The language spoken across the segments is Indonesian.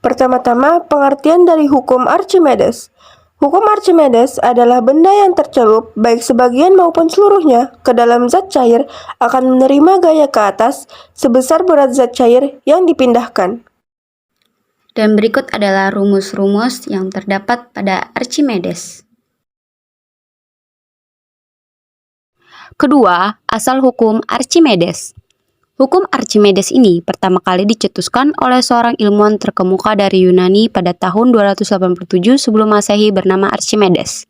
Pertama-tama, pengertian dari hukum Archimedes. Hukum Archimedes adalah benda yang tercelup, baik sebagian maupun seluruhnya, ke dalam zat cair akan menerima gaya ke atas sebesar berat zat cair yang dipindahkan. Dan berikut adalah rumus-rumus yang terdapat pada Archimedes. Kedua, asal hukum Archimedes. Hukum Archimedes ini pertama kali dicetuskan oleh seorang ilmuwan terkemuka dari Yunani pada tahun 287 sebelum Masehi bernama Archimedes.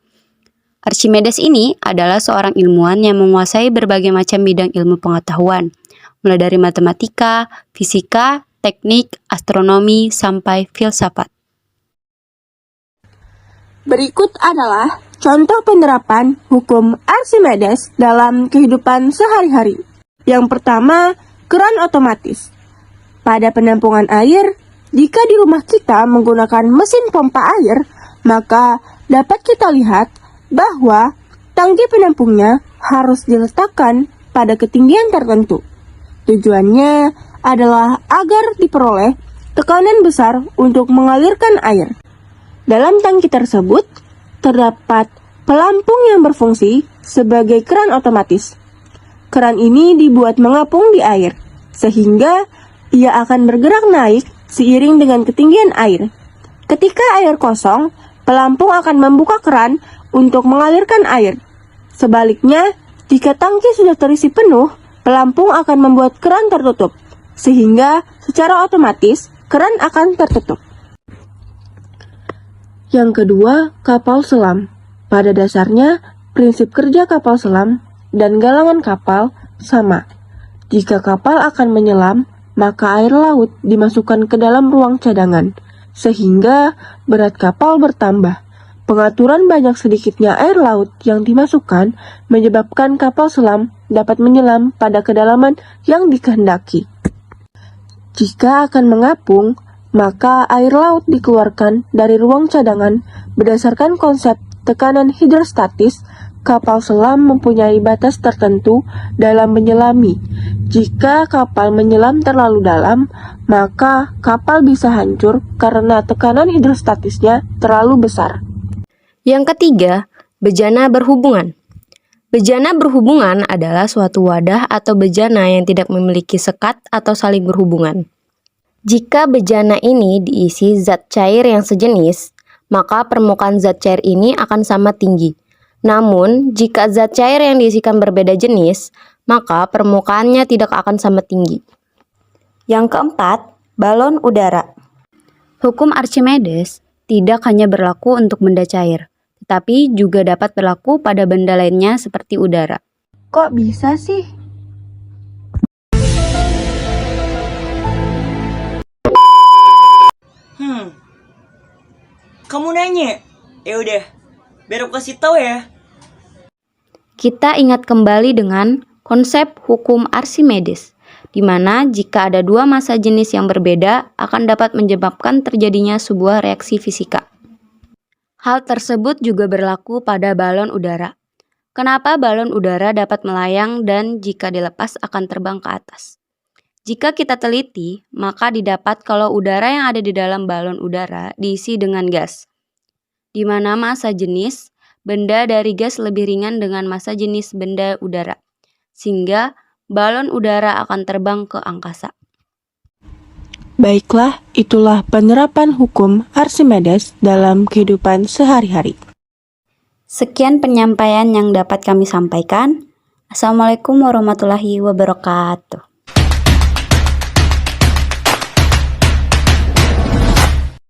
Archimedes ini adalah seorang ilmuwan yang menguasai berbagai macam bidang ilmu pengetahuan, mulai dari matematika, fisika, teknik, astronomi, sampai filsafat. Berikut adalah contoh penerapan hukum Archimedes dalam kehidupan sehari-hari. Yang pertama, keran otomatis. Pada penampungan air, jika di rumah kita menggunakan mesin pompa air, maka dapat kita lihat bahwa tangki penampungnya harus diletakkan pada ketinggian tertentu. Tujuannya adalah agar diperoleh tekanan besar untuk mengalirkan air. Dalam tangki tersebut, terdapat pelampung yang berfungsi sebagai keran otomatis. Keran ini dibuat mengapung di air, sehingga ia akan bergerak naik seiring dengan ketinggian air. Ketika air kosong, pelampung akan membuka keran untuk mengalirkan air. Sebaliknya, jika tangki sudah terisi penuh, pelampung akan membuat keran tertutup, sehingga secara otomatis keran akan tertutup. Yang kedua, kapal selam. Pada dasarnya, prinsip kerja kapal selam dan galangan kapal sama. Jika kapal akan menyelam, maka air laut dimasukkan ke dalam ruang cadangan, sehingga berat kapal bertambah. Pengaturan banyak sedikitnya air laut yang dimasukkan menyebabkan kapal selam dapat menyelam pada kedalaman yang dikehendaki. Jika akan mengapung, maka air laut dikeluarkan dari ruang cadangan berdasarkan konsep tekanan hidrostatis. Kapal selam mempunyai batas tertentu dalam menyelami. Jika kapal menyelam terlalu dalam, maka kapal bisa hancur karena tekanan hidrostatisnya terlalu besar. Yang ketiga, bejana berhubungan. Bejana berhubungan adalah suatu wadah atau bejana yang tidak memiliki sekat atau saling berhubungan. Jika bejana ini diisi zat cair yang sejenis, maka permukaan zat cair ini akan sama tinggi. Namun, jika zat cair yang diisikan berbeda jenis, maka permukaannya tidak akan sama tinggi. Yang keempat, balon udara. Hukum Archimedes tidak hanya berlaku untuk benda cair, tetapi juga dapat berlaku pada benda lainnya seperti udara. Kok bisa sih? Kamu nanya? Ya udah, biar aku kasih tahu ya. Kita ingat kembali dengan konsep hukum Archimedes, di mana jika ada dua massa jenis yang berbeda akan dapat menyebabkan terjadinya sebuah reaksi fisika. Hal tersebut juga berlaku pada balon udara. Kenapa balon udara dapat melayang dan jika dilepas akan terbang ke atas? Jika kita teliti, maka didapat kalau udara yang ada di dalam balon udara diisi dengan gas, di mana massa jenis benda dari gas lebih ringan dengan massa jenis benda udara, sehingga balon udara akan terbang ke angkasa. Baiklah, itulah penerapan hukum Archimedes dalam kehidupan sehari-hari. Sekian penyampaian yang dapat kami sampaikan. Assalamualaikum warahmatullahi wabarakatuh.